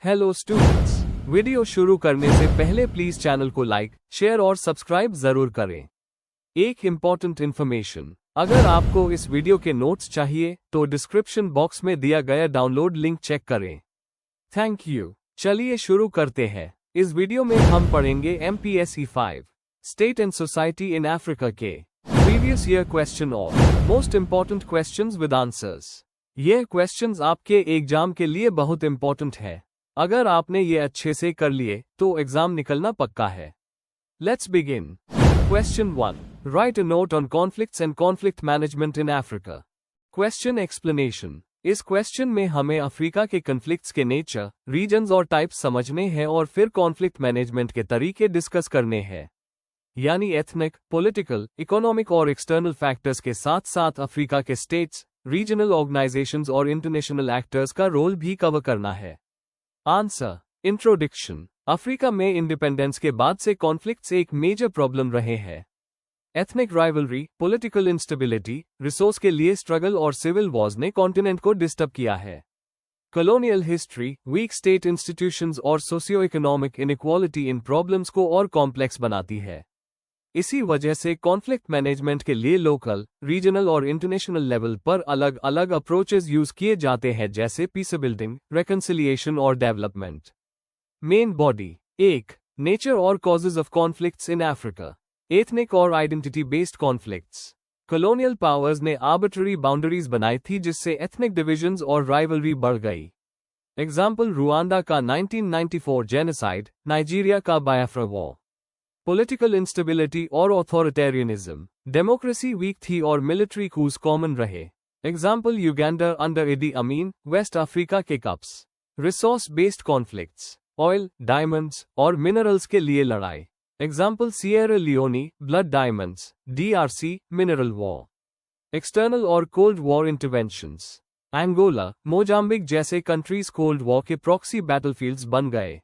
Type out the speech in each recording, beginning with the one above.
Hello students, video शुरू करने से पहले प्लीज चैनल को लाइक, शेयर और सब्सक्राइब जरूर करें। एक इम्पॉर्टेंट इन्फॉर्मेशन, अगर आपको इस वीडियो के नोट्स चाहिए तो डिस्क्रिप्शन बॉक्स में दिया गया डाउनलोड लिंक चेक करें। Thank you. चलिए शुरू करते हैं। इस वीडियो में हम पढ़ेंगे MPSE 5 state and society in Africa के प्रीवियस ईयर क्वेश्चन और most important questions with answers. ये क्वेश्चंस आपके एग्जाम के लिए बहुत इंपॉर्टेंट है। अगर आपने ये अच्छे से कर लिए तो एग्जाम निकलना पक्का है। Let's begin. Question 1, right a note on conflicts and conflict management in Africa. Question explanation. इस क्वेश्चन में हमें अफ्रीका के कॉन्फ्लिक्ट्स के नेचर, रीजन्स और टाइप्स समझने हैं और फिर कॉन्फ्लिक्ट मैनेजमेंट के तरीके डिस्कस करने हैं। यानी एथनिक, पॉलिटिकल, इकोनॉमिक और एक्सटर्नल फैक्टर्स के साथ साथ अफ्रीका के स्टेट्स, रीजनल ऑर्गेनाइजेशंस और इंटरनेशनल एक्टर्स का रोल भी कवर करना है। आंसर। इंट्रोडक्शन। अफ्रीका में इंडिपेंडेंस के बाद से कॉन्फ्लिक्ट्स एक मेजर प्रॉब्लम रहे हैं। Ethnic rivalry, political instability, resource के लिए स्ट्रगल और सिविल वॉर्स ने कॉन्टिनेंट को डिस्टर्ब किया है। Colonial history, weak state institutions और सोशियो इकोनॉमिक इनइक्वालिटी इन प्रॉब्लम्स को और कॉम्प्लेक्स बनाती है। इसी वजह से कॉन्फ्लिक्ट मैनेजमेंट के लिए लोकल, रीजनल और इंटरनेशनल लेवल पर अलग अलग अप्रोचेस यूज किए जाते हैं, जैसे पीस बिल्डिंग, रेकंसिलिएशन और डेवलपमेंट। Main body. 1. नेचर और causes of conflicts in Africa. Ethnic और identity based conflicts. Colonial powers ने आर्बिट्ररी बाउंड्रीज बनाई थी जिससे एथनिक डिविजन्स और राइवलरी बढ़ गई। एग्जाम्पल रुआंडा का 1994 जेनोसाइड, नाइजीरिया का बायाफ्रा वॉर। पॉलिटिकल इंस्टेबिलिटी और ऑथोरिटेरियनिज्म। डेमोक्रेसी वीक थी और मिलिट्री कूज कॉमन रहे। Example Uganda under Idi Amin, West Africa के coups. Resource based conflicts. Oil, diamonds और मिनरल्स के लिए लड़ाई। Example Sierra Leone, blood diamonds, DRC, mineral war. External और cold war interventions. Angola, Mozambique जैसे countries cold war के proxy battlefields बन गए।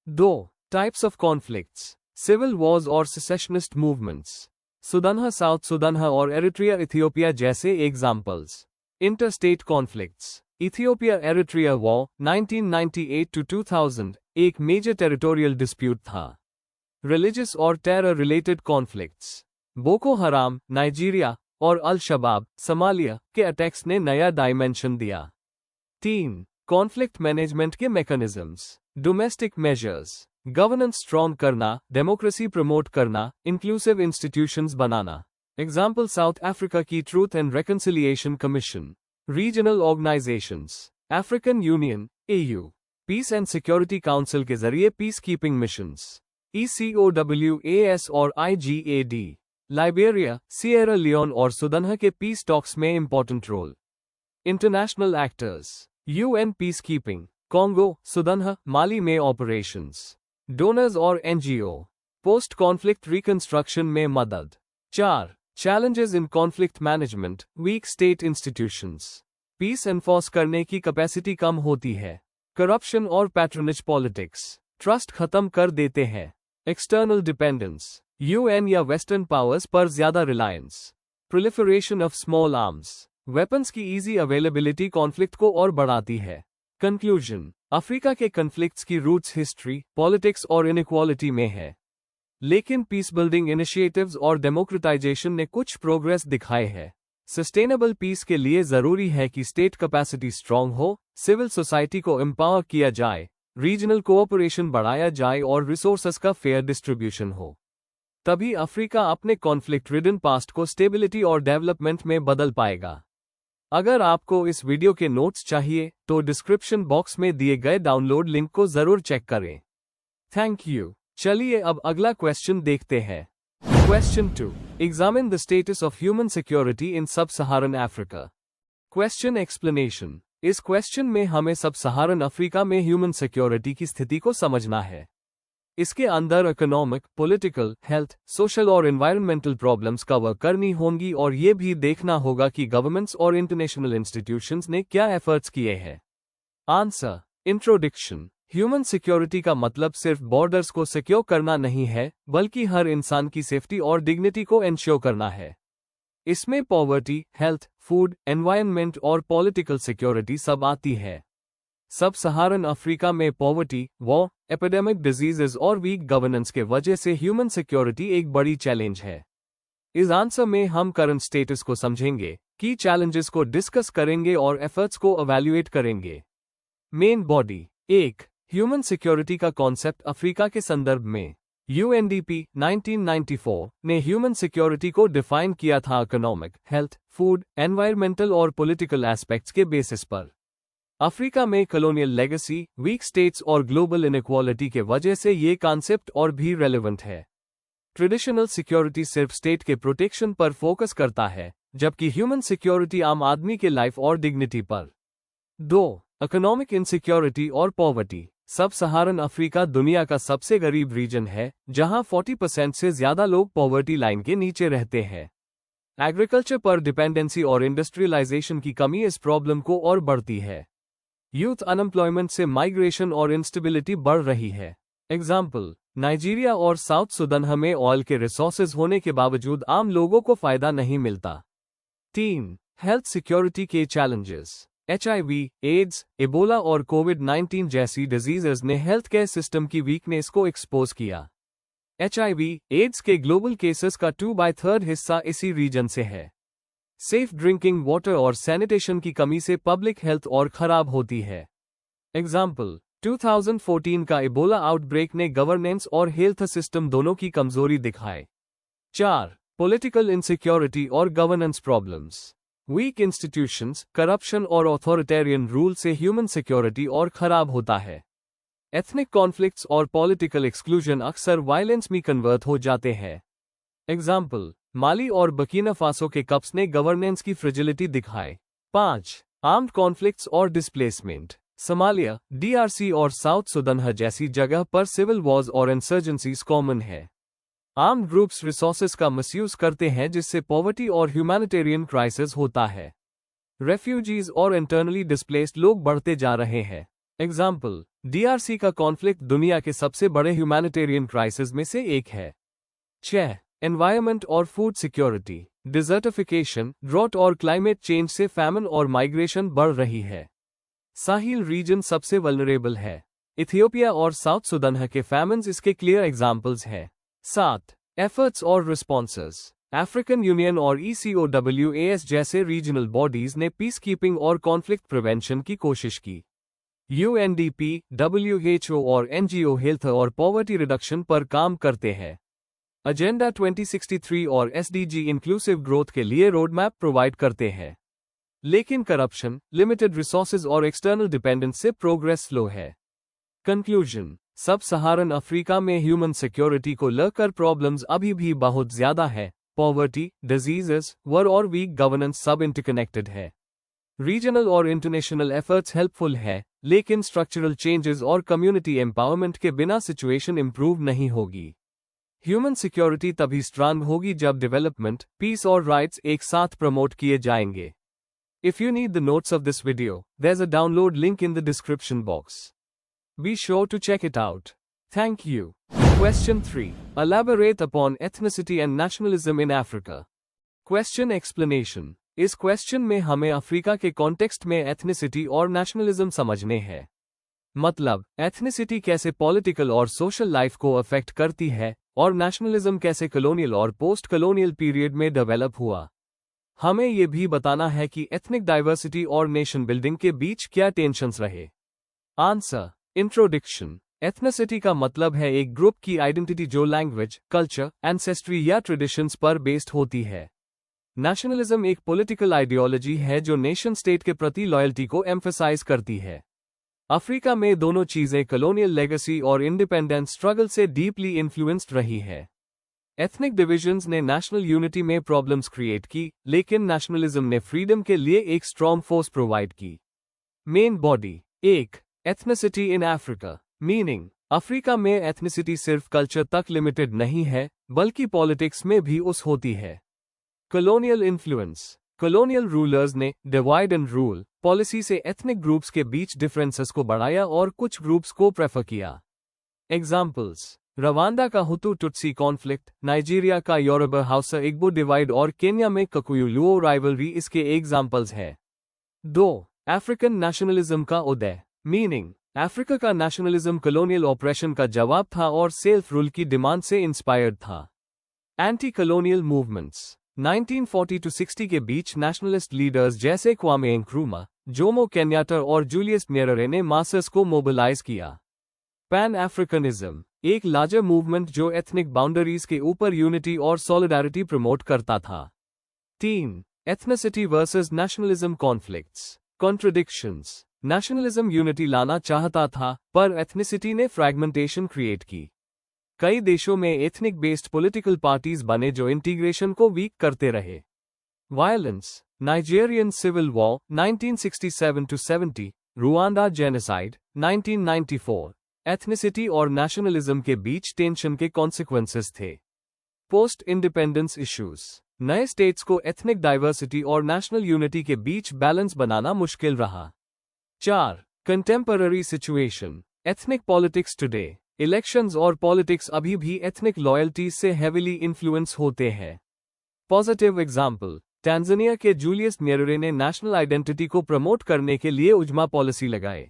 2. Types of conflicts. Civil wars और secessionist movements. Sudan, south Sudan और एरिट्रिया इथियोपिया जैसे examples. Interstate conflicts. Ethiopia Eritrea war 1998-2000 एक major territorial dispute था। Religious और terror related conflicts. Boko Haram, Nigeria और अल शबाब, सोमालिया के अटैक्स ने नया डायमेंशन दिया। 3. कॉन्फ्लिक्ट मैनेजमेंट के mechanisms. Domestic measures. Governance strong करना, डेमोक्रेसी प्रमोट करना, इंक्लूसिव इंस्टीट्यूशंस बनाना। एग्जाम्पल साउथ अफ्रीका की truth and reconciliation commission. Regional organisations. African Union, AU, peace and security council के जरिए पीस कीपिंग मिशंस। ECOWAS और IGAD। Liberia, Sierra Leone और Sudan के peace talks में important role. International actors. UN peace keeping, Congo, Sudan, Mali में operations. Donors और NGO, post conflict reconstruction में मदद। 4. Challenges in conflict management, weak state institutions. Peace enforce करने की capacity कम होती है। करप्शन और पैट्रोनेज पॉलिटिक्स, ट्रस्ट खत्म कर देते हैं। एक्सटर्नल डिपेंडेंस, UN या वेस्टर्न पावर्स पर ज्यादा Reliance. Proliferation of small arms, weapons की इजी अवेलेबिलिटी कॉन्फ्लिक्ट को और बढ़ाती है। कंक्लूजन। अफ्रीका के कॉन्फ्लिक्ट्स की रूट्स हिस्ट्री, पॉलिटिक्स और इनइक्वालिटी में है, लेकिन पीस बिल्डिंग इनिशिएटिव्स और डेमोक्रेटाइजेशन ने कुछ प्रोग्रेस दिखाए हैं। सस्टेनेबल पीस के लिए जरूरी है कि स्टेट कैपेसिटी स्ट्रांग हो, सिविल सोसाइटी को एम्पावर किया जाए, रीजनल कोऑपरेशन बढ़ाया जाए और रिसोर्सेस का फेयर डिस्ट्रीब्यूशन हो। तभी अफ्रीका अपने कॉन्फ्लिक्ट रिडन पास्ट को स्टेबिलिटी और डेवलपमेंट में बदल पाएगा। अगर आपको इस वीडियो के नोट्स चाहिए तो डिस्क्रिप्शन बॉक्स में दिए गए डाउनलोड लिंक को जरूर चेक करें। Thank you. चलिए अब अगला क्वेश्चन देखते हैं। Question 2, examine the status of human security in सब सहारन अफ्रीका। Question explanation. इस क्वेश्चन में हमें सब सहारन अफ्रीका में ह्यूमन सिक्योरिटी की स्थिति को समझना है। इसके अंदर इकोनॉमिक, पॉलिटिकल, हेल्थ, सोशल और एनवायरमेंटल प्रॉब्लम्स कवर करनी होंगी और ये भी देखना होगा कि गवर्नमेंट्स और इंटरनेशनल इंस्टीट्यूशंस ने क्या एफर्ट्स किए हैं। आंसर। इंट्रोडक्शन। ह्यूमन सिक्योरिटी का मतलब सिर्फ बॉर्डर्स को सिक्योर करना नहीं है, बल्कि हर इंसान की सेफ्टी और डिग्निटी को एंश्योर करना है। इसमें पॉवर्टी, हेल्थ, फूड, एनवायरनमेंट और पॉलिटिकल सिक्योरिटी सब आती है। सब सहारन अफ्रीका में पॉवर्टी, वॉर, एपिडेमिक डिजीजेज और वीक गवर्नेंस के वजह से ह्यूमन सिक्योरिटी एक बड़ी चैलेंज है। इस आंसर में हम करंट स्टेटस को समझेंगे, की चैलेंजेस को डिस्कस करेंगे और एफर्ट्स को इवैल्यूएट करेंगे। Main body. 1. ह्यूमन सिक्योरिटी का कॉन्सेप्ट अफ्रीका के संदर्भ में। यूएनडीपी 1994 ने ह्यूमन सिक्योरिटी को डिफाइन किया था इकोनॉमिक, हेल्थ, फूड, एनवायरमेंटल और पॉलिटिकल एस्पेक्ट्स के बेसिस पर। अफ्रीका में कॉलोनियल लेगेसी, वीक स्टेट्स और ग्लोबल इनइक्वालिटी के वजह से ये कॉन्सेप्ट और भी रेलेवेंट है। ट्रेडिशनल सिक्योरिटी सिर्फ स्टेट के प्रोटेक्शन पर फोकस करता है, जबकि ह्यूमन सिक्योरिटी आम आदमी के लाइफ और डिग्निटी पर। 2. इकोनॉमिक इनसिक्योरिटी और पॉवर्टी। सब सहारन अफ्रीका दुनिया का सबसे गरीब रीजन है, जहां 40% से ज्यादा लोग पॉवर्टी लाइन के नीचे रहते हैं। एग्रीकल्चर पर डिपेंडेंसी और इंडस्ट्रियलाइजेशन की कमी इस प्रॉब्लम को और बढ़ती है। यूथ अनएम्प्लॉयमेंट से माइग्रेशन और इंस्टेबिलिटी बढ़ रही है। एग्जाम्पल, नाइजीरिया और साउथ सुदान में ऑयल के रिसोर्सेज होने के बावजूद आम लोगों को फायदा नहीं मिलता। 3. हेल्थ सिक्योरिटी के चैलेंजेस। HIV, एड्स, एबोला और कोविड-19 जैसी डिजीजेज ने हेल्थ केयर सिस्टम की वीकनेस को एक्सपोज किया। HIV, एड्स के ग्लोबल केसेस का 2/3 हिस्सा इसी रीजन से है। सेफ ड्रिंकिंग वाटर और सैनिटेशन की कमी से पब्लिक हेल्थ और खराब होती है। एग्जाम्पल, 2014 का इबोला आउटब्रेक ने गवर्नेंस और हेल्थ सिस्टम दोनों की कमजोरी दिखाए। 4. पॉलिटिकल इनसिक्योरिटी और governance problems. Weak institutions, corruption और ऑथोरिटेरियन रूल से ह्यूमन सिक्योरिटी और खराब होता है। एथनिक कॉन्फ्लिक्ट्स और पॉलिटिकल एक्सक्लूजन अक्सर वायलेंस में कन्वर्ट हो जाते हैं। एग्जाम्पल, माली और बकीना फासो के कप्स ने गवर्नेंस की फ्रेजिलिटी दिखाए। 5. आर्म्ड कॉन्फ्लिक्ट्स और डिस्प्लेसमेंट। सोमालिया, DRC और साउथ सुदान जैसी जगह पर सिविल वॉर्स और इंसर्जेंसीज कॉमन है। आर्म्ड ग्रुप्स रिसोर्सेज का मिसयूज करते हैं, जिससे पॉवर्टी और ह्यूमैनिटेरियन क्राइसिस होता है। रेफ्यूजीज और इंटरनली डिस्प्लेस्ड लोग बढ़ते जा रहे हैं। एग्जाम्पल, DRC का कॉन्फ्लिक्ट दुनिया के सबसे बड़े ह्यूमैनिटेरियन क्राइसिस में से एक है। 6. एनवायरनमेंट और फूड सिक्योरिटी। डिजर्टिफिकेशन, ड्रॉट और क्लाइमेट चेंज से फैमिन और माइग्रेशन बढ़ रही है। साहिल रीजन सबसे वल्नरेबल है। इथियोपिया और साउथ सुदान के फैमिन्स इसके क्लियर एग्जाम्पल्स हैं। 7. एफर्ट्स और रिस्पॉन्सेस। अफ्रीकन यूनियन और ECOWAS जैसे रीजनल बॉडीज ने पीस कीपिंग और कॉन्फ्लिक्ट प्रिवेंशन की कोशिश की। UNDP, WHO और NGO हेल्थ और पॉवर्टी रिडक्शन पर काम करते हैं। एजेंडा 2063 और SDG इंक्लूसिव ग्रोथ के लिए रोड मैप प्रोवाइड करते हैं। लेकिन करप्शन, लिमिटेड रिसोर्सेज और एक्सटर्नल डिपेंडेंस से प्रोग्रेस स्लो है। कंक्लूजन, सब सहारन अफ्रीका में ह्यूमन सिक्योरिटी को लेकर प्रॉब्लम्स अभी भी बहुत ज्यादा है। पॉवर्टी, डिजीजेस, वॉर और वीक गवर्नेंस सब इंटरकनेक्टेड है। रीजनल और इंटरनेशनल एफर्ट्स हेल्पफुल है, लेकिन स्ट्रक्चरल चेंजेस और कम्युनिटी एम्पावरमेंट के बिना सिचुएशन इंप्रूव नहीं होगी। ह्यूमन सिक्योरिटी तभी स्ट्रांग होगी जब डेवलपमेंट, पीस और राइट्स एक साथ प्रमोट किए जाएंगे। If you need the notes of this video, there's a download link in the description box. Be sure to check it out. Thank you. Question 3. Elaborate upon ethnicity and nationalism in Africa. Question explanation. इस question में हमें Africa के context में ethnicity और nationalism समझने हैं। मतलब, ethnicity कैसे पॉलिटिकल और सोशल लाइफ को अफेक्ट करती है, और नेशनलिज्म कैसे कॉलोनियल और पोस्ट कॉलोनियल पीरियड में डेवलप हुआ। हमें यह भी बताना है कि एथनिक डाइवर्सिटी और नेशन बिल्डिंग के बीच क्या टेंशन्स रहे। आंसर। इंट्रोडक्शन। एथनिसिटी का मतलब है एक ग्रुप की आइडेंटिटी जो लैंग्वेज, कल्चर, एंसेस्ट्री या ट्रेडिशंस पर बेस्ड होती है। नेशनलिज्म एक पॉलिटिकल आइडियोलॉजी है जो नेशन स्टेट के प्रति लॉयल्टी को एम्फसाइज करती है। अफ्रीका में दोनों चीजें कॉलोनियल लेगेसी और इंडिपेंडेंस स्ट्रगल से डीपली इन्फ्लुएंस्ड रही है। एथनिक डिविजन्स ने नेशनल यूनिटी में प्रॉब्लम्स क्रिएट की, लेकिन नेशनलिज्म ने फ्रीडम के लिए एक स्ट्रॉन्ग फोर्स प्रोवाइड की। Main body. 1. Ethnicity in Africa. Meaning, Africa में एथनिसिटी सिर्फ कल्चर तक लिमिटेड नहीं है, बल्कि पॉलिटिक्स में भी उस होती है। Colonial influence. कॉलोनियल रूलर्स ने डिवाइड एंड रूल पॉलिसी से एथनिक ग्रुप्स के बीच डिफरेंसेस को बढ़ाया और कुछ ग्रुप्स को प्रेफर किया। एग्जाम्पल्स, रवांडा का हुतू टुत्सी कॉन्फ्लिक्ट, नाइजीरिया का योरुबा हाउसा इग्बो डिवाइड और केन्या में ककुयु लुओ राइवलरी इसके एग्जाम्पल्स हैं। 2. अफ्रीकन नेशनलिज्म का उदय। मीनिंग, अफ्रीका का नेशनलिज्म कॉलोनियल ऑपरेशन का जवाब था और सेल्फ रूल की डिमांड से इंस्पायर्ड था। एंटी कॉलोनियल मूवमेंट्स, 1940 to 60 के बीच नेशनलिस्ट लीडर्स जैसे क्वामे नक्रूमा, जोमो केन्याटा और जूलियस न्येरेरे ने मासस को मोबिलाइज किया। पैन अफ्रीकनिज्म, एक लार्जर मूवमेंट जो एथनिक बाउंड्रीज के ऊपर यूनिटी और सॉलिडारिटी प्रमोट करता था। 3. Ethnicity versus nationalism conflicts, contradictions, nationalism unity लाना चाहता था, पर एथनिसिटी ने फ्रैगमेंटेशन क्रिएट की। कई देशों में एथनिक बेस्ड पॉलिटिकल पार्टीज बने जो इंटीग्रेशन को वीक करते रहे। Violence, Nigerian civil war 1967 to 70, Rwanda genocide 1994, ethnicity और नेशनलिज्म के बीच टेंशन के कॉन्सिक्वेंसेस थे। पोस्ट इंडिपेंडेंस इश्यूज, नए स्टेट्स को एथनिक डाइवर्सिटी और नेशनल यूनिटी के बीच बैलेंस बनाना मुश्किल रहा। 4. Contemporary situation, ethnic politics today, elections और पॉलिटिक्स अभी भी एथनिक लॉयल्टीज से हेविली इन्फ्लुएंस होते हैं। पॉजिटिव एग्जाम्पल, टैंजानिया के जूलियस न्येरेरे ने नेशनल आइडेंटिटी को प्रमोट करने के लिए उजमा पॉलिसी लगाए।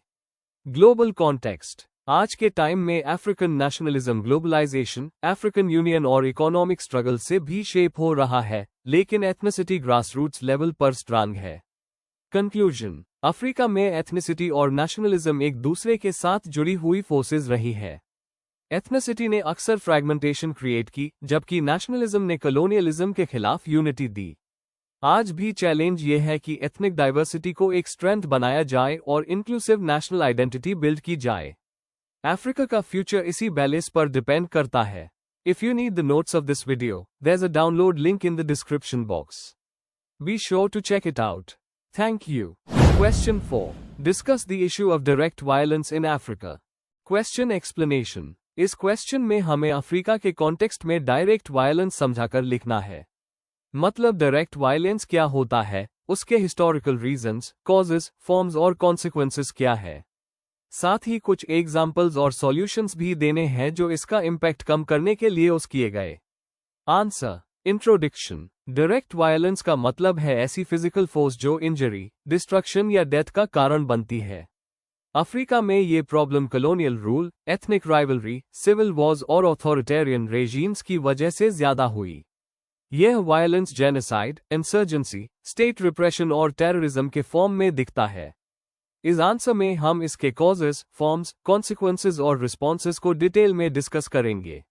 ग्लोबल कॉन्टेक्स्ट, आज के टाइम में African nationalism globalization, African union और इकोनॉमिक स्ट्रगल से भी शेप हो रहा है, लेकिन एथनिसिटी ग्रासरूट्स लेवल पर स्ट्रांग है। कंक्लूजन, अफ्रीका में एथनिसिटी और नेशनलिज्म एक दूसरे के साथ जुड़ी हुई फोर्सेस रही है। एथनिसिटी ने अक्सर फ्रैगमेंटेशन क्रिएट की, जबकि नेशनलिज्म ने कॉलोनियलिज्म के खिलाफ यूनिटी दी। आज भी चैलेंज ये है कि एथनिक डाइवर्सिटी को एक स्ट्रेंथ बनाया जाए और इंक्लूसिव नेशनल आइडेंटिटी बिल्ड की जाए। अफ्रीका का फ्यूचर इसी बैलेंस पर डिपेंड करता है। If you need the notes of this video, there is a download link in the description box. Be sure to check it out. Thank you. Question 4. Discuss the issue of direct violence in Africa. Question explanation. इस question में हमें Africa के context में direct violence समझाकर लिखना है। मतलब direct violence क्या होता है, उसके हिस्टोरिकल रीजंस, कॉजेस, फॉर्म्स और कॉन्सिक्वेंसेस क्या है। साथ ही कुछ एग्जाम्पल्स और सॉल्यूशंस भी देने हैं जो इसका इम्पैक्ट कम करने के लिए यूज किए गए। आंसर। इंट्रोडक्शन। डायरेक्ट वायलेंस का मतलब है ऐसी फिजिकल फोर्स जो इंजरी, डिस्ट्रक्शन या डेथ का कारण बनती है। अफ्रीका में ये problem colonial rule, ethnic rivalry, civil wars और ऑथोरिटेरियन रेजीम्स की वजह से ज्यादा हुई। यह violence genocide, insurgency, state repression और टेररिज्म के फॉर्म में दिखता है। इस आंसर में हम इसके कॉजेस, फॉर्म्स, कॉन्सिक्वेंसेस और रिस्पॉन्सेस को डिटेल में डिस्कस करेंगे।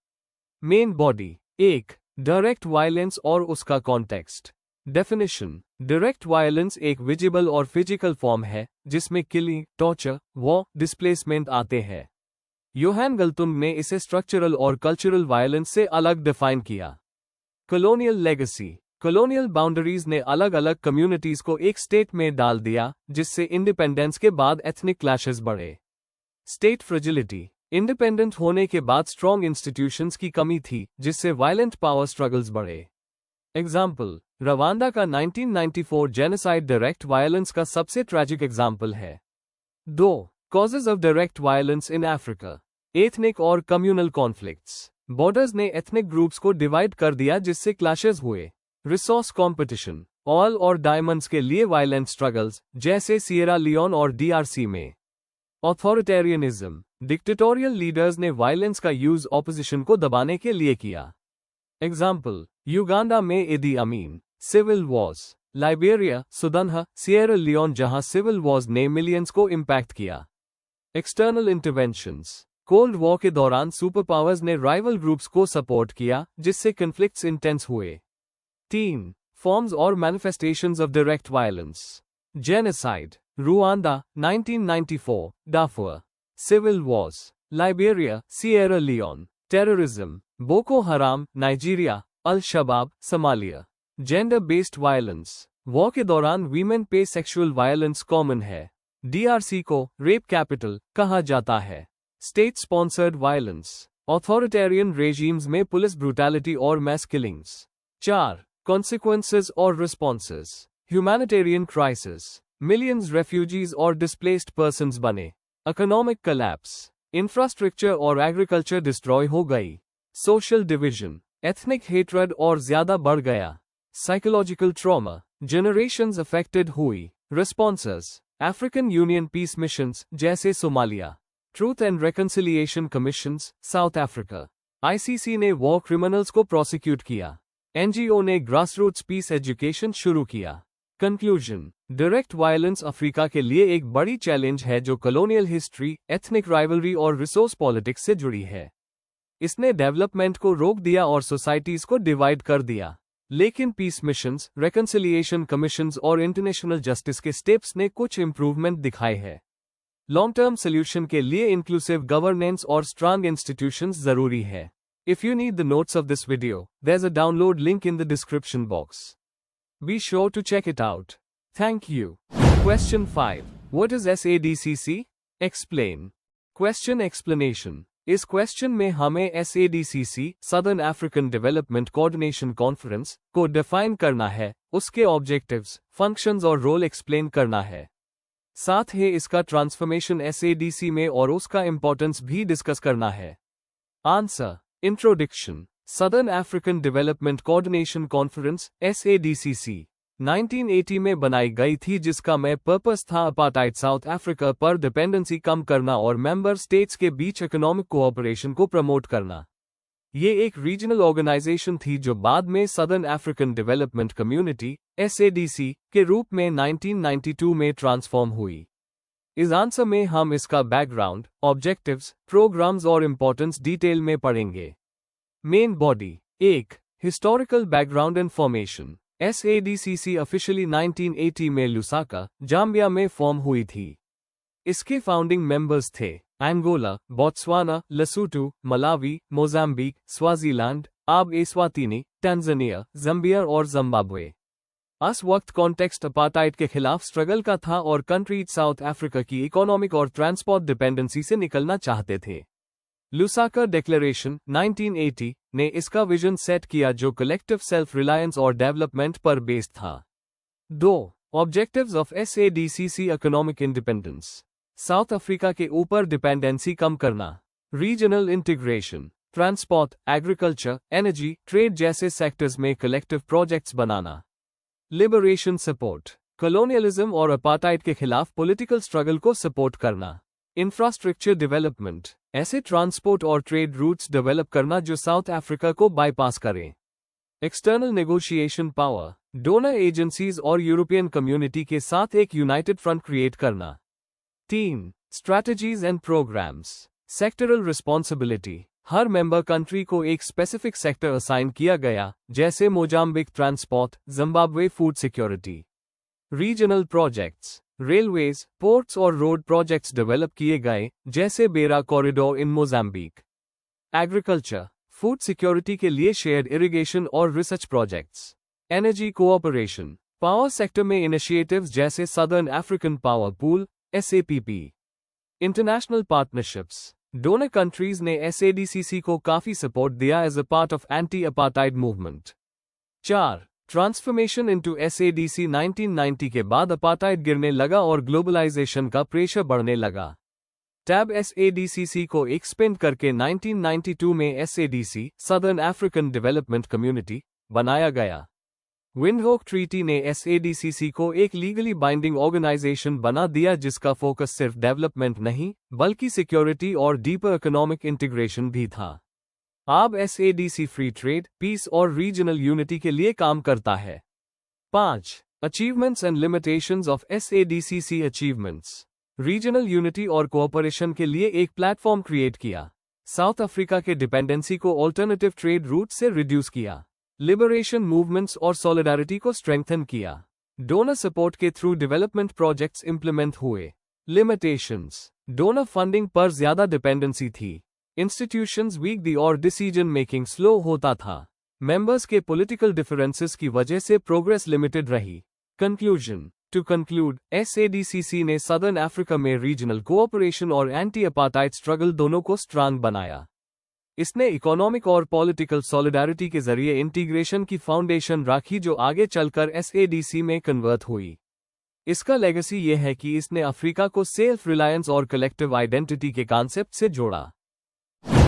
Main body. 1. डायरेक्ट वायलेंस और उसका कॉन्टेक्स्ट। डेफिनेशन। डायरेक्ट वायलेंस एक विजिबल और फिजिकल फॉर्म है जिसमें किलिंग, टॉर्चर, वॉर, डिस्प्लेसमेंट आते हैं। योहान गल्तुम ने इसे स्ट्रक्चरल और कल्चरल वायलेंस से अलग डिफाइन किया। Colonial legacy. कॉलोनियल बाउंड्रीज ने अलग अलग कम्युनिटीज को एक स्टेट में डाल दिया, जिससे इंडिपेंडेंस के बाद एथनिक क्लैशेस बढ़े। State fragility. इंडिपेंडेंट होने के बाद स्ट्रॉन्ग इंस्टीट्यूशंस की कमी थी, जिससे वायलेंट पावर स्ट्रगल्स बढ़े। एग्जाम्पल, रवांडा का 1994 जेनोसाइड डायरेक्ट वायलेंस का सबसे ट्रैजिक एग्जाम्पल है। 2. Causes of direct violence in Africa. Ethnic और कम्युनल कॉन्फ्लिक्ट्स। बॉर्डर्स ने एथनिक ग्रुप्स को डिवाइड कर दिया, जिससे क्लैशेस हुए। Resource competition. ऑयल और डायमंड्स के लिए वायलेंट स्ट्रगल्स, जैसे सिएरा लियोन और डीआरसी में। ऑथोरिटेरियनिज्म। डिक्टेटोरियल लीडर्स ने वायलेंस का यूज ऑपोजिशन को दबाने के लिए किया। एग्जाम्पल, युगांडा में Idi Amin. Civil wars. Liberia, Sudan, Sierra Leone, जहां सिविल वॉर्स ने मिलियंस को इम्पैक्ट किया। External interventions. कोल्ड वॉर के दौरान सुपर पावर्स ने राइवल ग्रुप्स को सपोर्ट किया, जिससे कन्फ्लिक्ट्स इंटेंस हुए। 3. फॉर्म्स और manifestations of direct violence. Genocide, Rwanda 1994, Darfur. Civil wars, Liberia, Sierra Leone. Terrorism, Boko Haram, Nigeria, al Shabaab, Somalia. Gender based violence. War के दौरान women पे sexual violence common है। DRC को rape capital कहा जाता है। State sponsored violence. Authoritarian regimes में police brutality और मैस किलिंग्स। 4. कॉन्सिक्वेंसेस और responses. Humanitarian crisis. Millions refugees और डिस्प्लेस्ड पर्सन्स बने। Economic collapse. इंफ्रास्ट्रक्चर और एग्रीकल्चर डिस्ट्रॉय हो गई। Social division. एथनिक हेट्रेड और ज्यादा बढ़ गया। Psychological trauma. जनरेशंस अफेक्टेड हुई। Responses. African Union peace missions जैसे Somalia. Truth and reconciliation commissions South Africa. ICC ने वॉर क्रिमिनल्स को प्रोसिक्यूट किया। एनजीओ ने ग्रासरूट्स पीस एजुकेशन शुरू किया। कंक्लूजन, डायरेक्ट वायलेंस अफ्रीका के लिए एक बड़ी चैलेंज है जो कॉलोनियल हिस्ट्री, एथनिक राइवलरी और रिसोर्स पॉलिटिक्स से जुड़ी है। इसने डेवलपमेंट को रोक दिया और सोसाइटीज को डिवाइड कर दिया। लेकिन पीस मिशंस, रेकंसिलिएशन कमीशंस और इंटरनेशनल जस्टिस के स्टेप्स ने कुछ इंप्रूवमेंट दिखाए हैं। लॉन्ग टर्म सोल्यूशन के लिए इंक्लूसिव गवर्नेंस और स्ट्रांग इंस्टीट्यूशंस जरूरी है। If you need the notes of this video, there's a download link in the description box. Be sure to check it out. Thank you. Question 5. What is SADCC? Explain. Question explanation. इस question में हमें SADCC, Southern African Development Coordination Conference, को define करना है, उसके objectives, functions और role explain करना है। साथ ही इसका ट्रांसफॉर्मेशन SADC में और उसका इंपॉर्टेंस भी डिस्कस करना है। Answer. Introduction. Southern African Development Coordination Conference SADCC 1980 में बनाई गई थी, जिसका मेन पर्पस था अपार्टाइड साउथ अफ्रीका पर डिपेंडेंसी कम करना और मेंबर स्टेट्स के बीच इकोनॉमिक कोऑपरेशन को प्रमोट करना। ये एक रीजनल ऑर्गेनाइजेशन थी जो बाद में southern African development community SADC के रूप में 1992 में ट्रांसफॉर्म हुई। इस आंसर में हम इसका बैकग्राउंड, ऑब्जेक्टिव्स, प्रोग्राम्स और इंपॉर्टेंस डिटेल में पढ़ेंगे। Main body. 1. Historical background and formation. SADCC officially 1980 में लुसाका, जाम्बिया में फॉर्म हुई थी। इसके फाउंडिंग मेंबर्स थे Angola, Botswana, Lesotho, Malawi, Mozambique, Swaziland, आब एस्वातिनी, टैंजानिया, ज़ाम्बिया और जिम्बाब्वे। उस वक्त कॉन्टेक्स्ट अपार्टाइड के खिलाफ स्ट्रगल का था और कंट्रीज साउथ अफ्रीका की इकोनॉमिक और ट्रांसपोर्ट डिपेंडेंसी से निकलना चाहते थे। लुसाका डिक्लेरेशन 1980 ने इसका विजन सेट किया जो कलेक्टिव सेल्फ रिलायंस और डेवलपमेंट पर बेस्ड था। 2. Objectives of SADCC economic independence. South Africa के ऊपर डिपेंडेंसी कम करना, regional integration, transport, agriculture, energy, trade जैसे सेक्टर्स में कलेक्टिव प्रोजेक्ट्स बनाना। लिबरेशन सपोर्ट, कॉलोनियलिज्म और अपार्टाइड के खिलाफ पॉलिटिकल स्ट्रगल को सपोर्ट करना। इंफ्रास्ट्रक्चर डेवलपमेंट, ऐसे ट्रांसपोर्ट और ट्रेड रूट्स डेवलप करना जो साउथ अफ्रीका को बाईपास करें। External negotiation power, donor agencies और यूरोपियन कम्युनिटी के साथ एक यूनाइटेड फ्रंट क्रिएट करना। 3. Strategies and programs. Sectoral responsibility, हर मेंबर कंट्री को एक स्पेसिफिक सेक्टर असाइन किया गया, जैसे Mozambique transport, Zimbabwe food security. Regional projects, railways, ports और रोड प्रोजेक्ट्स डेवलप किए गए, जैसे Beira corridor in Mozambique. Agriculture, food security के लिए शेयर्ड इरिगेशन और research projects. Energy cooperation, power sector में इनिशिएटिव्स जैसे southern African power pool SAPP। International partnerships, donor countries ने SADCC को काफी सपोर्ट दिया as a part of anti apartheid movement. 4. Transformation into SADC 1990 के बाद अपार्टाइड गिरने लगा और ग्लोबलाइजेशन का प्रेशर बढ़ने लगा। टैब SADCC को एक्सपेंड करके 1992 में SADC, southern African development community, बनाया गया। विंडहोक ट्रीटी ने SADCC को एक लीगली बाइंडिंग ऑर्गेनाइजेशन बना दिया जिसका फोकस सिर्फ डेवलपमेंट नहीं, बल्कि सिक्योरिटी और डीपर इकोनॉमिक इंटीग्रेशन भी था। अब SADC फ्री ट्रेड, पीस और रीजनल यूनिटी के लिए काम करता है। 5. Achievements and limitations of SADCC achievements. Regional unity और कोऑपरेशन के लिए एक प्लेटफॉर्म क्रिएट किया। साउथ अफ्रीका के डिपेंडेंसी को ऑल्टरनेटिव ट्रेड रूट से रिड्यूस किया। लिबरेशन मूवमेंट्स और सॉलिडारिटी को स्ट्रेंथन किया। डोनर सपोर्ट के थ्रू डेवलपमेंट प्रोजेक्ट्स इंप्लीमेंट हुए। लिमिटेशंस, डोनर फंडिंग पर ज्यादा डिपेंडेंसी थी। इंस्टीट्यूशंस वीक दी और डिसीजन मेकिंग स्लो होता था। मेंबर्स के पॉलिटिकल डिफरेंसेस की वजह से प्रोग्रेस लिमिटेड रही। कंक्लूजन, टू कंक्लूड, SADCC ने सदर्न अफ्रीका में रीजनल कोऑपरेशन और एंटी अपार्टाइड स्ट्रगल दोनों को स्ट्रांग बनाया। इसने इकोनॉमिक और पॉलिटिकल सॉलिडारिटी के जरिए इंटीग्रेशन की फाउंडेशन रखी जो आगे चलकर SADC में कन्वर्ट हुई। इसका लेगेसी यह है कि इसने अफ्रीका को सेल्फ रिलायंस और कलेक्टिव आइडेंटिटी के कॉन्सेप्ट से जोड़ा।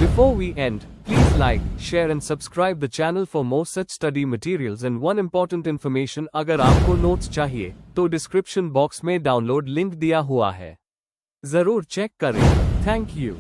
Before we end, please like, share and subscribe the channel for more such study materials and one important information अगर आपको नोट्स चाहिए तो डिस्क्रिप्शन बॉक्स में डाउनलोड लिंक दिया हुआ है, जरूर चेक करें। Thank you.